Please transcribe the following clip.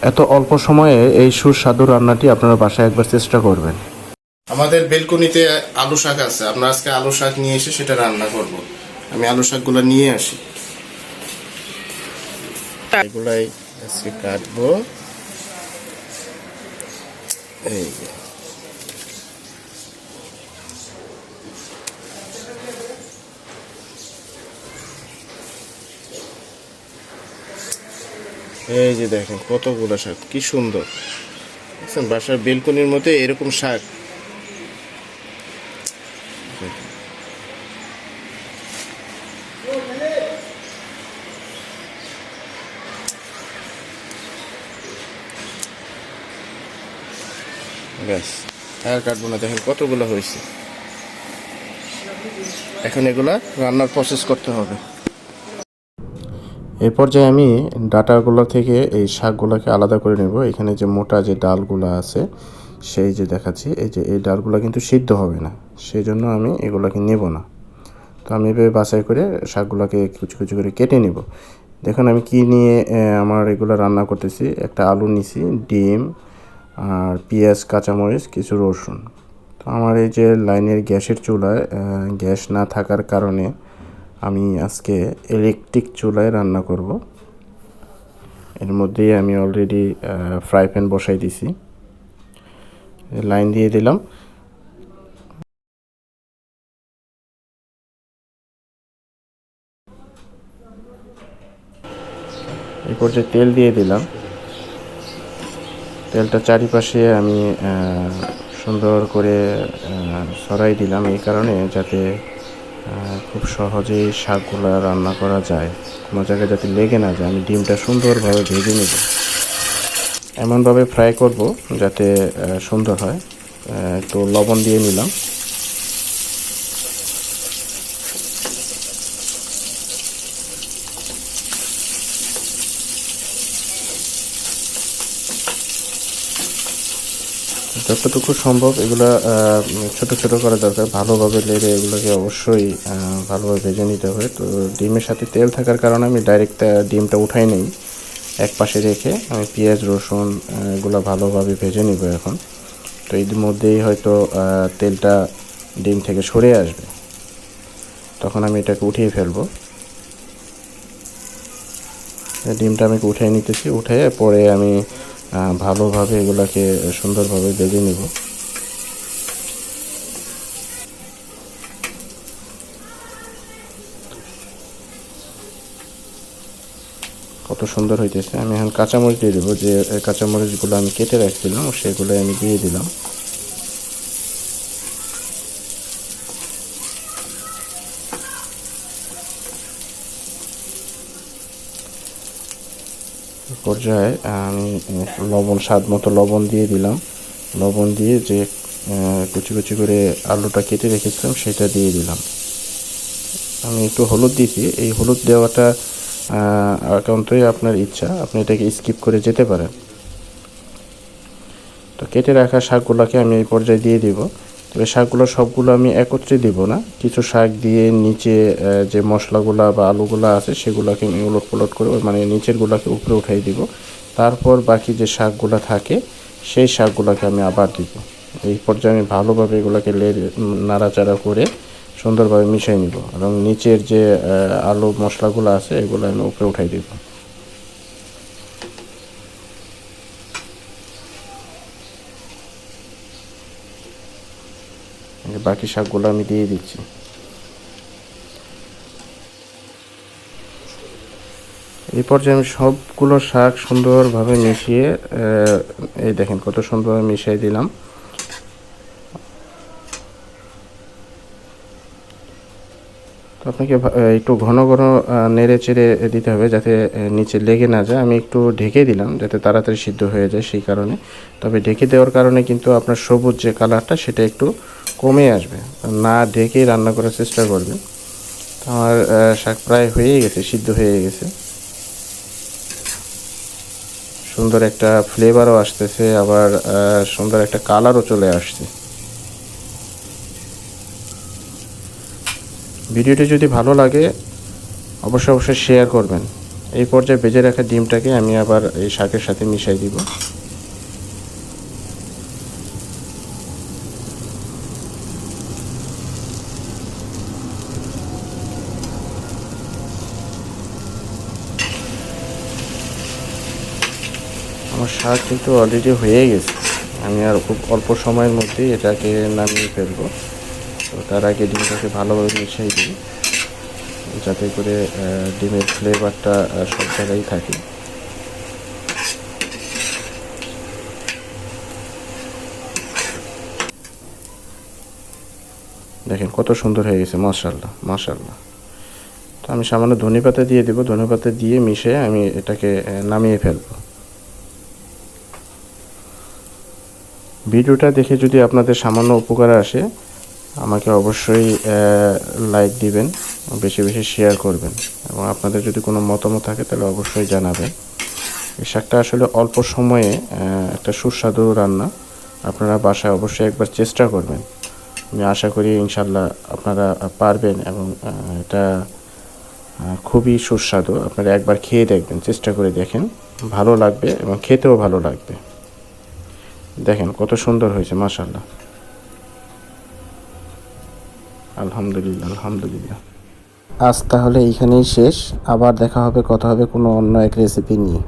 এত অল্প সময়ে এই সুস্বাদু রান্নাটি আপনারা বাসায় একবার চেষ্টা করবেন। আমাদের বেলকুনিতে আলু শাক আছে, আমরা আজকে আলু শাক নিয়ে এসে সেটা রান্না করব। আমি আলু শাকগুলো নিয়ে আসি, এগুলাই আজকে কাটবো। এই যে এই যে দেখেন কতগুলো শাক, কি সুন্দর দেখছেন। বাসার বেলকনির মধ্যে এরকম শাক, ব্যাস আর কাটবো না। দেখেন কতগুলো হয়েছে। এখন এগুলা রান্নার প্রসেস করতে হবে। এই পর্যায়ে আমি ডাটাগুলো থেকে এই শাকগুলোকে আলাদা করে নেব। এখানে যে মোটা যে ডালগুলো আছে সেই যে দেখাচ্ছি, এই যে এই ডালগুলো কিন্তু সিদ্ধ হবে না, সেই জন্য আমি এগুলোকে নেব না। তো আমি এভাবে বাছাই করে শাকগুলোকে কুচি কুচি করে কেটে নেব। দেখুন আমি কি নিয়ে আমার এগুলো রান্না করতেছি। একটা আলু নিছি, ডিম আর পেঁয়াজ, কাঁচামরিচ, কিছু রসুন। তো আমার এই যে লাইনের গ্যাসের চুলায় গ্যাস না থাকার কারণে আমি আজকে ইলেকট্রিক চুলায় রান্না করব। এর মধ্যেই আমি অলরেডি ফ্রাই প্যান বসাই দিছি, লাইন দিয়ে দিলাম। এই পর্যায়ে তেল দিয়ে দিলাম। তেলটা চারিপাশে আমি সুন্দর করে ছড়াই দিলাম, এই কারণে যাতে খুব সহজেই শাকগুলো রান্না করা যায়, কোনো জায়গায় যাতে লেগে না যায়। আমি ডিমটা সুন্দরভাবে ভেজে নেব, এমনভাবে ফ্রাই করব যাতে সুন্দর হয়। একটু লবণ দিয়ে নিলাম। যতটুকু সম্ভব এগুলো ছোট ছোট করা দরকার, ভালোভাবে লেড়ে এগুলোকে অবশ্যই ভালোভাবে ভেজে নিতে হবে। তো ডিমের সাথে তেল থাকার কারণে আমি ডাইরেক্ট ডিমটা উঠাই নেই, এক পাশে রেখে আমি পেঁয়াজ, রসুন এগুলো ভালোভাবে ভেজে নিব এখন। তো এর মধ্যেই হয়তো তেলটা ডিম থেকে সরে আসবে, তখন আমি এটাকে উঠিয়ে ফেলবো। ডিমটা আমি উঠিয়ে নিতেছি, উঠিয়ে পরে আমি ভালোভাবে এগুলোকে সুন্দরভাবে ভেজে নিব। কত সুন্দর হইতেছে। আমি এখন কাঁচামরিচ দিয়ে দেবো, যে কাঁচামরিচগুলো আমি কেটে রাখছিলাম সেগুলো আমি দিয়ে দিলাম। পর্যায়ে আমি লবণ, স্বাদ মতো লবণ দিয়ে দিলাম। লবণ দিয়ে যে কুচি কুচি করে আলুটা কেটে রেখেছিলাম সেটা দিয়ে দিলাম। আমি একটু হলুদ দিয়েছি, এই হলুদ দেওয়াটা একান্তই আপনার ইচ্ছা, আপনি এটাকে স্কিপ করে যেতে পারেন। তো কেটে রাখা শাকগুলোকে আমি এই পর্যায়ে দিয়ে দিব। তবে শাকগুলো সবগুলো আমি একত্রে দিব না, কিছু শাক দিয়ে নিচে যে মশলাগুলো বা আলুগুলো আছে সেগুলোকে আমি উলট পালট করে, মানে নিচেরগুলোকে উপরে উঠাই দিব। তারপর বাকি যে শাকগুলো থাকে সেই শাকগুলোকে আমি আবার দিব। এই পর্যায়ে আমি ভালোভাবে এগুলোকে নাড়াচাড়া করে সুন্দরভাবে মিশিয়ে নিব, এবং নিচের যে আলু মশলাগুলো আছে এগুলো আমি উপরে উঠাই দিব। বাকি শাকগুলো আমি দিয়ে দিচ্ছি। এই পর্যায়ে আমি সবগুলো শাক সুন্দরভাবে মিশিয়ে, এই দেখেন কত সুন্দরভাবে মিশিয়ে দিলাম। তো আপনাকে একটু ঘন ঘন নেড়ে চেড়ে দিতে হবে যাতে নিচে লেগে না যায়। আমি একটু ঢেকে দিলাম যাতে তাড়াতাড়ি সিদ্ধ হয়ে যায় সেই কারণে। তবে ঢেকে দেওয়ার কারণে কিন্তু আপনার সবুজ যে কালারটা সেটা একটু কমে আসবে, না ঢেকেই রান্না করার চেষ্টা করবেন। আমার শাক প্রায় হয়ে গেছে, সিদ্ধ হয়ে গেছে, সুন্দর একটা ফ্লেভারও আসতেছে, আবার সুন্দর একটা কালারও চলে আসছে। ভিডিওটি যদি ভালো লাগে অবশ্যই শেয়ার করবেন। এই পর্যায়ে ভেজে রাখা ডিমটাকে আমি আবার এই শাকের সাথে মিশিয়ে দিব। আমার শাক কিন্তু অলরেডি হয়ে গেছে, আমি আর খুব অল্প সময়ের মধ্যেই এটাকে নামিয়ে ফেলবো। তো তার আগে ডিমটাকে ভালোভাবে মিশিয়ে দিই, যাতে করে ডিমের ফ্লেভারটা সব জায়গায় থাকে। দেখেন কত সুন্দর হয়ে গেছে, মাশাআল্লাহ মাশাআল্লাহ। তো আমি সামান্য ধনেপাতা দিয়ে দেবো, ধনেপাতা দিয়ে মিশিয়ে আমি এটাকে নামিয়ে ফেলবো। ভিডিওটা দেখে যদি আপনাদের সামান্য উপকার আসে, আমাকে অবশ্যই লাইক দিবেন, বেশি বেশি শেয়ার করবেন, এবং আপনাদের যদি কোনো মতামত থাকে তাহলে অবশ্যই জানাবেন। এই শাকটা আসলে অল্প সময়ে একটা সুস্বাদু রান্না, আপনারা বাসায় অবশ্যই একবার চেষ্টা করবেন। আমি আশা করি ইনশাল্লাহ আপনারা পারবেন, এবং এটা খুবই সুস্বাদু। আপনারা একবার খেয়ে দেখবেন, চেষ্টা করে দেখেন, ভালো লাগবে এবং খেতেও ভালো লাগবে। দেখেন কত সুন্দর হয়েছে, মাশাআল্লাহ, আলহামদুলিল্লাহ আলহামদুলিল্লাহ। আজ তাহলে এইখানেই শেষ, আবার দেখা হবে, কথা হবে কোনো অন্য এক রেসিপি নিয়ে।